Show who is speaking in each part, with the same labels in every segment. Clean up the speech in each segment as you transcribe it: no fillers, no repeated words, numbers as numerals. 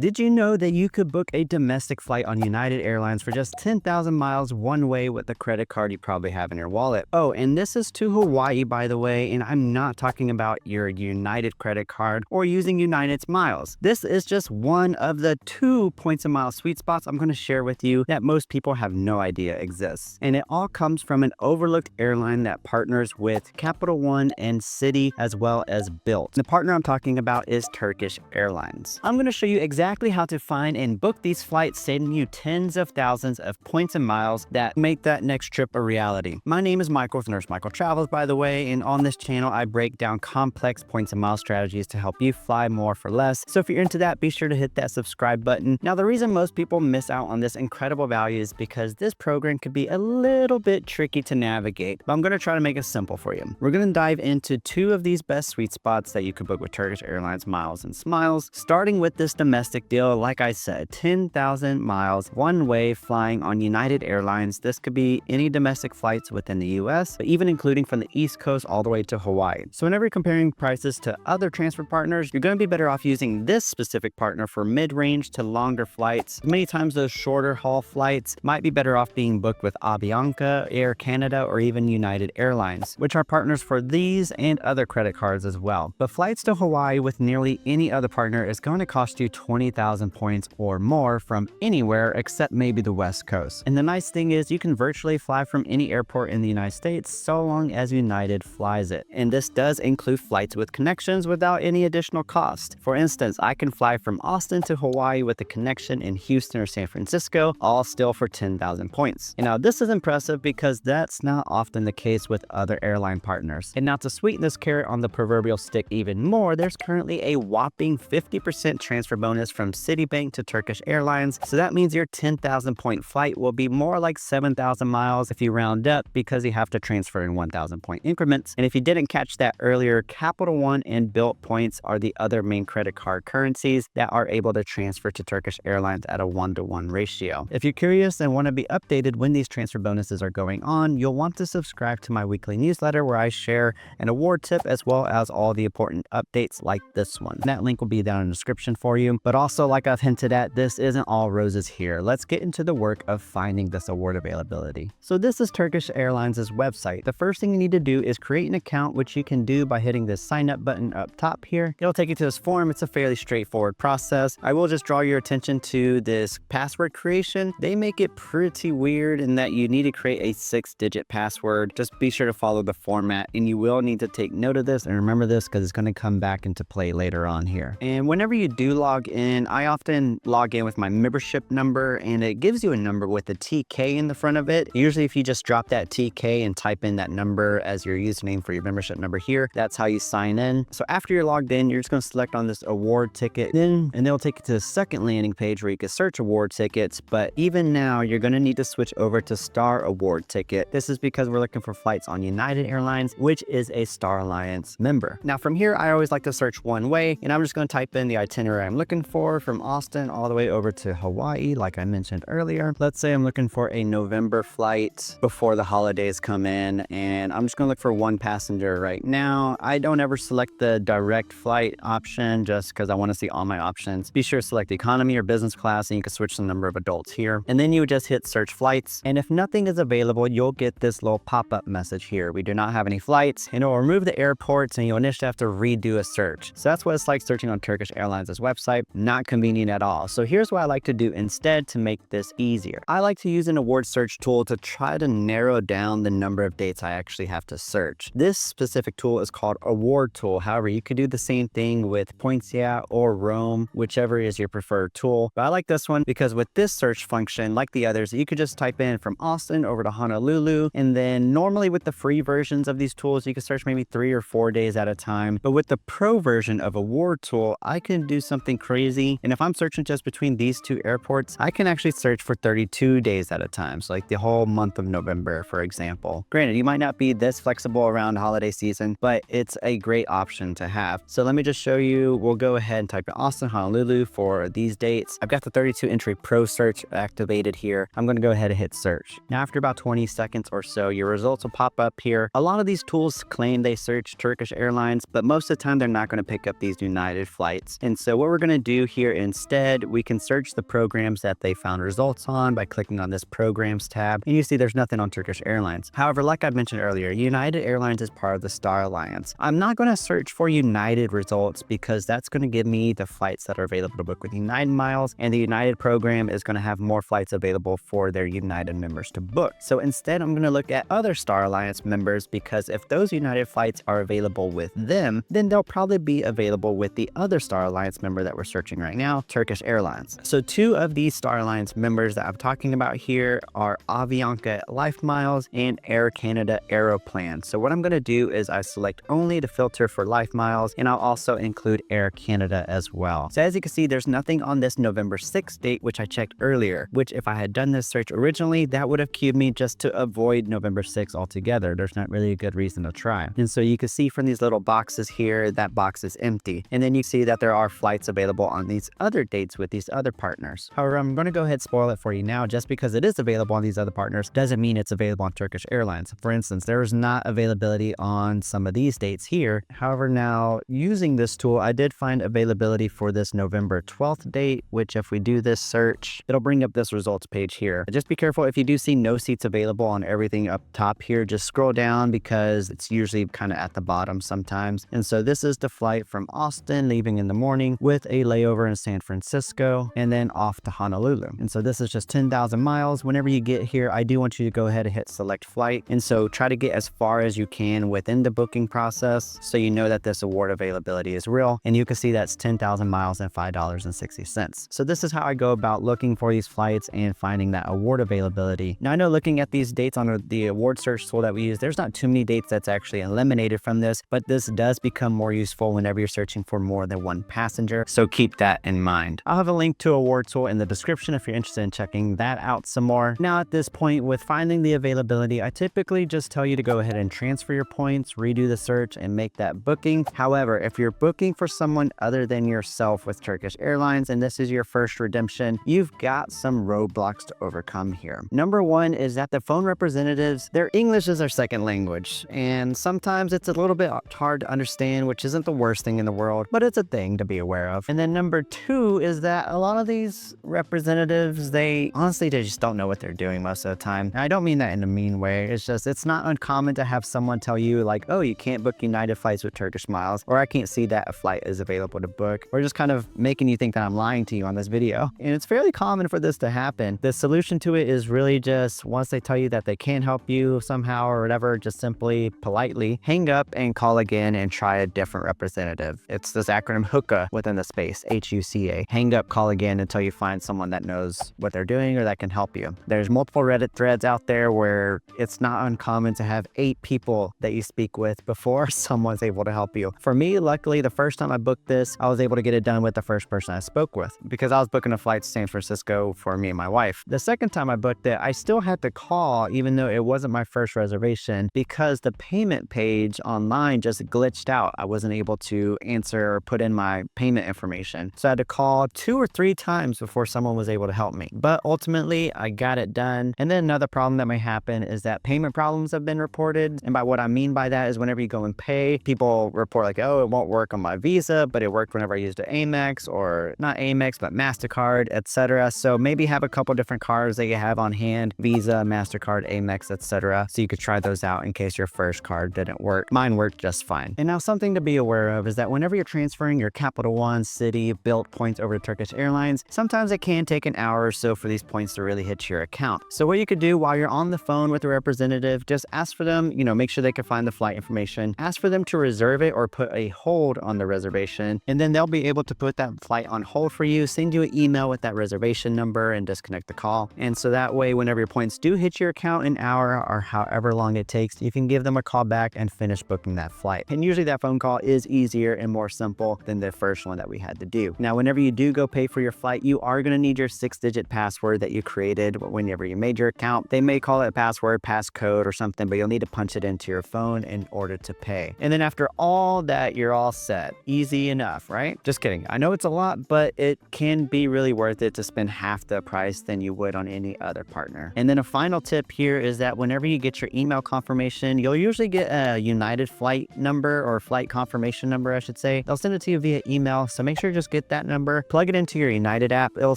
Speaker 1: Did you know that you could book a domestic flight on United Airlines for just 10,000 miles one way with the credit card you probably have in your wallet? Oh, and this is to Hawaii, by the way, and I'm not talking about your United credit card or using United's miles. This is just one of the 2 points a mile sweet spots I'm going to share with you that most people have no idea exists. And it all comes from an overlooked airline that partners with Capital One and Citi as well as Bilt. The partner I'm talking about is Turkish Airlines. I'm going to show you exactly how to find and book these flights, saving you tens of thousands of points and miles that make that next trip a reality. My name is Michael with Nurse Michael Travels, by the way, and on this channel I break down complex points and mile strategies to help you fly more for less. So if you're into that, be sure to hit that subscribe button. Now, the reason most people miss out on this incredible value is because this program could be a little bit tricky to navigate, but I'm going to try to make it simple for you. We're going to dive into 2 of these best sweet spots that you can book with Turkish Airlines miles and smiles, starting with this domestic deal. Like I said, 10,000 miles one way flying on United Airlines. This could be any domestic flights within the US, but even including from the East Coast all the way to Hawaii. So whenever you're comparing prices to other transfer partners, you're going to be better off using this specific partner for mid-range to longer flights. Many times those shorter haul flights might be better off being booked with Avianca, Air Canada, or even United Airlines, which are partners for these and other credit cards as well. But flights to Hawaii with nearly any other partner is going to cost you 20,000 points or more from anywhere except maybe the West Coast. And the nice thing is you can virtually fly from any airport in the United States so long as United flies it. And this does include flights with connections without any additional cost. For instance, I can fly from Austin to Hawaii with a connection in Houston or San Francisco, all still for 10,000 points. And now this is impressive because that's not often the case with other airline partners. And now to sweeten this carrot on the proverbial stick even more, there's currently a whopping 50% transfer bonus from Citibank to Turkish Airlines. So that means your 10,000 point flight will be more like 7,000 miles if you round up, because you have to transfer in 1,000 point increments. And if you didn't catch that earlier, Capital One and Bilt points are the other main credit card currencies that are able to transfer to Turkish Airlines at a 1-to-1 ratio. If you're curious and want to be updated when these transfer bonuses are going on, you'll want to subscribe to my weekly newsletter where I share an award tip as well as all the important updates like this one. That link will be down in the description for you. But also, like I've hinted at, this isn't all roses here. Let's get into the work of finding this award availability. So this is Turkish Airlines' website. The first thing you need to do is create an account, which you can do by hitting this sign up button up top here. It'll take you to this form. It's a fairly straightforward process. I will just draw your attention to this password creation. They make it pretty weird in that you need to create a 6-digit password. Just be sure to follow the format, and you will need to take note of this and remember this because it's going to come back into play later on here. And whenever you do log in, I often log in with my membership number, and it gives you a number with a TK in the front of it. Usually if you just drop that TK and type in that number as your username for your membership number here, that's how you sign in. So after you're logged in, you're just going to select on this award ticket, and they'll take you to the second landing page where you can search award tickets. But even now, you're going to need to switch over to Star Award Ticket. This is because we're looking for flights on United Airlines, which is a Star Alliance member. Now from here, I always like to search one way, and I'm just going to type in the itinerary I'm looking for from Austin all the way over to Hawaii, like I mentioned earlier. Let's say I'm looking for a November flight before the holidays come in, and I'm just going to look for one passenger right now. I don't ever select the direct flight option just because I want to see all my options. Be sure to select economy or business class, and you can switch the number of adults here. And then you would just hit search flights. And if nothing is available, you'll get this little pop-up message here. We do not have any flights, and it will remove the airports, and you'll initially have to redo a search. So that's what it's like searching on Turkish Airlines' website. Not convenient at all. So here's what I like to do instead to make this easier. I like to use an award search tool to try to narrow down the number of dates I actually have to search. This specific tool is called Award Tool. However, you could do the same thing with Pointia or Roam, whichever is your preferred tool. But I like this one because with this search function, like the others, you could just type in from Austin over to Honolulu. And then normally with the free versions of these tools, you can search maybe 3 or 4 days at a time. But with the pro version of Award Tool, I can do something crazy. And if I'm searching just between these 2 airports, I can actually search for 32 days at a time. So like the whole month of November, for example. Granted, you might not be this flexible around holiday season, but it's a great option to have. So let me just show you. We'll go ahead and type in Austin, Honolulu for these dates. I've got the 32 entry pro search activated here. I'm going to go ahead and hit search. Now, after about 20 seconds or so, your results will pop up here. A lot of these tools claim they search Turkish Airlines, but most of the time they're not going to pick up these United flights. And so what we're going to do do here instead, we can search the programs that they found results on by clicking on this Programs tab, and you see there's nothing on Turkish Airlines. However, like I mentioned earlier, United Airlines is part of the Star Alliance. I'm not going to search for United results because that's going to give me the flights that are available to book with United Miles, and the United program is going to have more flights available for their United members to book. So instead, I'm going to look at other Star Alliance members, because if those United flights are available with them, then they'll probably be available with the other Star Alliance member that we're searching right now, Turkish Airlines. So two of these Star Alliance members that I'm talking about here are Avianca Life Miles and Air Canada Aeroplan. So what I'm going to do is I select only to filter for Life Miles, and I'll also include Air Canada as well. So as you can see, there's nothing on this November 6th date, which I checked earlier, which if I had done this search originally, that would have queued me just to avoid November 6th altogether. There's not really a good reason to try. And so you can see from these little boxes here, that box is empty. And then you see that there are flights available on these other dates with these other partners. However, I'm going to go ahead and spoil it for you now. Just because it is available on these other partners doesn't mean it's available on Turkish Airlines. For instance, there is not availability on some of these dates here. However, now using this tool, I did find availability for this November 12th date, which if we do this search, it'll bring up this results page here. Just be careful if you do see no seats available on everything up top here, just scroll down because it's usually kind of at the bottom sometimes. And so this is the flight from Austin leaving in the morning with a layover in San Francisco and then off to Honolulu. And so this is just 10,000 miles. Whenever you get here, I do want you to go ahead and hit select flight. And so try to get as far as you can within the booking process so you know that this award availability is real. And you can see that's 10,000 miles and $5.60. So this is how I go about looking for these flights and finding that award availability. Now I know looking at these dates on the award search tool that we use, there's not too many dates that's actually eliminated from this, but this does become more useful whenever you're searching for more than one passenger. So keep that in mind. I'll have a link to award tool in the description if you're interested in checking that out some more. Now at this point with finding the availability, I typically just tell you to go ahead and transfer your points, redo the search and make that booking. However, if you're booking for someone other than yourself with Turkish Airlines and this is your first redemption, you've got some roadblocks to overcome here. Number one is that the phone representatives, their English is their second language, and sometimes it's a little bit hard to understand, which isn't the worst thing in the world, but it's a thing to be aware of. And then number two is that a lot of these representatives, they just don't know what they're doing most of the time. And I don't mean that in a mean way. It's not uncommon to have someone tell you like, oh, you can't book United flights with Turkish Miles, or I can't see that a flight is available to book, or just kind of making you think that I'm lying to you on this video. And it's fairly common for this to happen. The solution to it is really just once they tell you that they can't help you somehow or whatever, just simply politely hang up and call again and try a different representative. It's this acronym HUCA within the space, HUCA. Hang up, call again until you find someone that knows what they're doing or that can help you. There's multiple Reddit threads out there where it's not uncommon to have 8 people that you speak with before someone's able to help you. For me, luckily, the first time I booked this, I was able to get it done with the first person I spoke with because I was booking a flight to San Francisco for me and my wife. The second time I booked it, I still had to call even though it wasn't my first reservation because the payment page online just glitched out. I wasn't able to answer or put in my payment information. So I had to call 2 or 3 times before someone was able to help me. But ultimately, I got it done. And then another problem that may happen is that payment problems have been reported. And by what I mean by that is whenever you go and pay, people report like, oh, it won't work on my Visa, but it worked whenever I used an Amex, or not Amex, but MasterCard, etc. So maybe have a couple different cards that you have on hand, Visa, MasterCard, Amex, etc. So you could try those out in case your first card didn't work. Mine worked just fine. And now something to be aware of is that whenever you're transferring your Capital One, Citi, Bilt points over to Turkish Airlines, sometimes it can take an hour or so for these points to really hit your account. So what you could do while you're on the phone with a representative, just ask for them, make sure they can find the flight information, ask for them to reserve it or put a hold on the reservation, and then they'll be able to put that flight on hold for you, send you an email with that reservation number and disconnect the call. And so that way, whenever your points do hit your account an hour or however long it takes, you can give them a call back and finish booking that flight. And usually that phone call is easier and more simple than the first one that we had to do. Now, whenever you do go pay for your flight, you are going to need your 6-digit password that you created whenever you made your account. They may call it password, passcode or something, but you'll need to punch it into your phone in order to pay. And then after all that, you're all set. Easy enough, right? Just kidding. I know it's a lot, but it can be really worth it to spend half the price than you would on any other partner. And then a final tip here is that whenever you get your email confirmation, you'll usually get a United flight number or flight confirmation number, I should say. They'll send it to you via email. So make sure you just get that number, plug it into your United app. It'll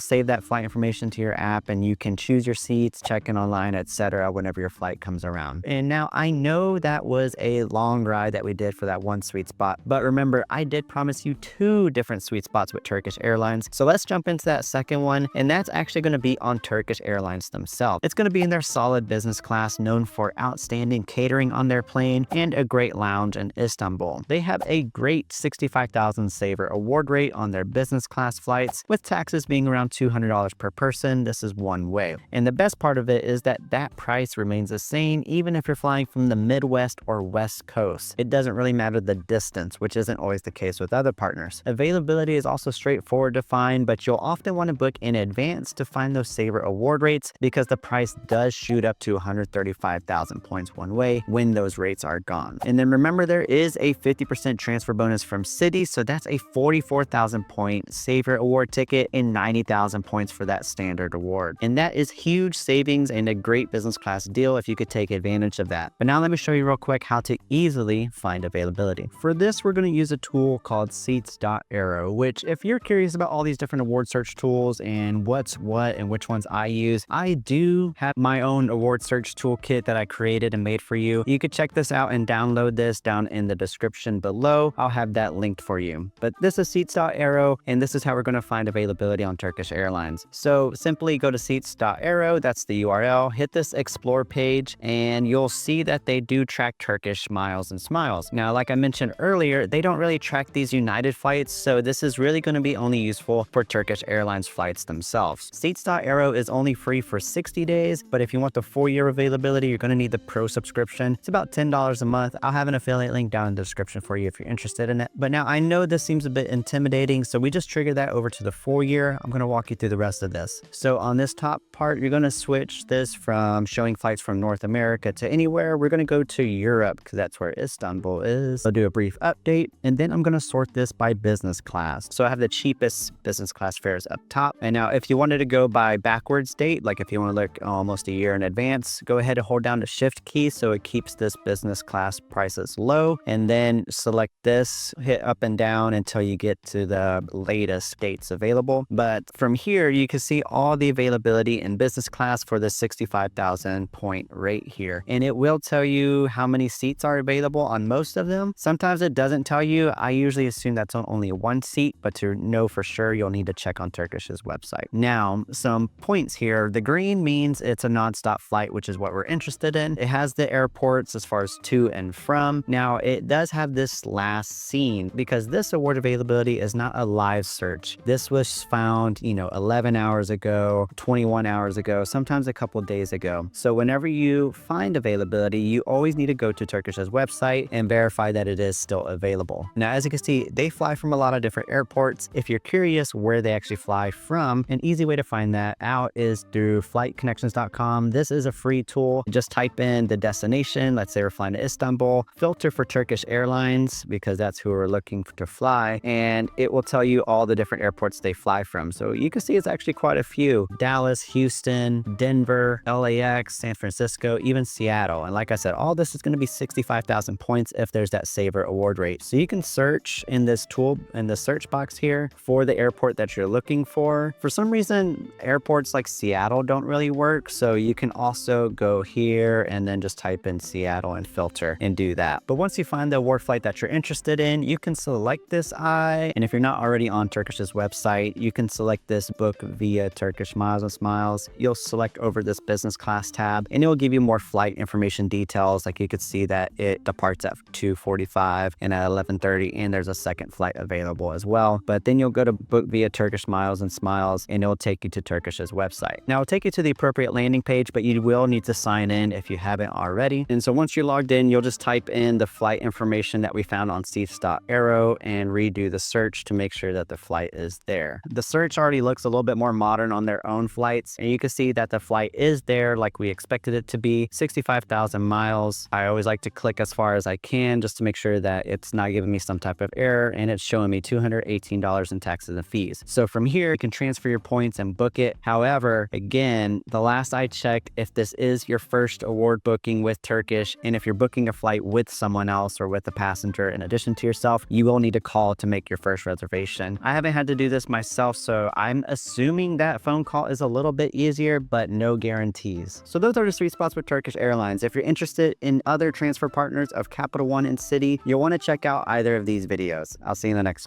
Speaker 1: save that flight information to your app, and you can choose your seats, check in online, etc. whenever your flight comes around. And now I know that was a long ride that we did for that one sweet spot, but remember, I did promise you 2 different sweet spots with Turkish Airlines. So let's jump into that second one, and that's actually going to be on Turkish Airlines themselves. It's going to be in their solid business class, known for outstanding catering on their plane and a great lounge in Istanbul. They have a great 65,000 saver award rate on their business class flights, with taxes being around $200 per person. This is one way. And the best part of it is that price remains the same even if you're flying from the Midwest or West Coast. It doesn't really matter the distance, which isn't always the case with other partners. Availability is also straightforward to find, but you'll often want to book in advance to find those saver award rates, because the price does shoot up to 135,000 points one way when those rates are gone. And then remember, there is a 50% transfer bonus from Citi, so that's a 44,000 point saver award ticket and 90,000 points for that standard award. And that is huge savings and a great business class deal if you could take advantage of that. But now let me show you real quick how to easily find availability. For this, we're going to use a tool called seats.aero, which, if you're curious about all these different award search tools and what's what and which ones I use, I do have my own award search toolkit that I created and made for you. You could check this out and download this down in the description below. I'll have that linked for you. But this is seats.aero, and this is how we're going to find availability on Turkish Airlines. So simply go to seats.aero, that's the URL, hit this explore page, and you'll see that they do track Turkish miles and smiles. Now, like I mentioned earlier, they don't really track these United flights, so this is really going to be only useful for Turkish Airlines flights themselves. Seats.aero is only free for 60 days, but if you want the full-year availability, you're going to need the pro subscription. It's about $10 a month. I'll have an affiliate link down in the description for you if you're interested in it. But now I know this seems a bit intimidating, so we just triggered that over to the full year. I'm going to walk you through the rest of this. So on this top part, you're going to switch this from showing flights from North America to anywhere. We're going to go to Europe because that's where Istanbul is. I'll do a brief update, and then I'm going to sort this by business class. So I have the cheapest business class fares up top. And now if you wanted to go by backwards date, like if you want to look almost a year in advance, go ahead and hold down the shift key so it keeps this business class prices low, and then select this, hit up and down until you get to the latest dates available. But from here, you can see all the availability in business class for the 65,000 point rate here. And it will tell you how many seats are available on most of them. Sometimes it doesn't tell you. I usually assume that's on only one seat, but to know for sure, you'll need to check on Turkish's website. Now, some points here. The green means it's a nonstop flight, which is what we're interested in. It has the airports as far as to and from. Now, it does have this last seen, because this award availability is not a live search. This was found, 11 hours ago, 21 hours ago, sometimes a couple days ago. So whenever you find availability, you always need to go to Turkish's website and verify that it is still available. Now, as you can see, they fly from a lot of different airports. If you're curious where they actually fly from, an easy way to find that out is through flightconnections.com. This is a free tool. Just type in the destination. Let's say we're flying to Istanbul, filter for Turkish Airlines because that's who we're looking to fly, and it will tell you all the different airports they fly from. So you can see it's actually quite a few: Dallas, Houston, Denver, LAX, San Francisco, even Seattle. And like I said, all this is going to be 65,000 points if there's that saver award rate. So you can search in this tool, in the search box here, for the airport that you're looking for. For some reason, airports like Seattle don't really work, so you can also go here and then just type in Seattle and filter and do that. But once you find the award flight that you're interested in, you can select this eye. And if you're not already on Turkish's website, you can select this book via Turkish Miles and Smiles. You'll select over this business class tab, and it will give you more flight information details. Like you could see that it departs at 2:45 and at 11:30, and there's a second flight available as well. But then you'll go to book via Turkish Miles and Smiles, and it will take you to Turkish's website. Now, it'll take you to the appropriate landing page, but you will need to sign in if you haven't already. And so once you're logged in, you'll just type in the flight information that we found on seats.aero and redo the search to make sure that the flight is there. The search already looks a little bit more modern on their own flights, and you can see that the flight is there like we expected it to be, 65,000 miles. I always like to click as far as I can just to make sure that it's not giving me some type of error, and it's showing me $218 in taxes and fees. So from here, you can transfer your points and book it. However, again, the last I checked, if this is your first award booking with Turkish, and if you're booking a flight with someone else or with a passenger in addition to yourself, you will need to call to make your first reservation. cancellation. I haven't had to do this myself, so I'm assuming that phone call is a little bit easier, but no guarantees. So those are the sweet spots with Turkish Airlines. If you're interested in other transfer partners of Capital One and Citi, you'll want to check out either of these videos. I'll see you in the next one.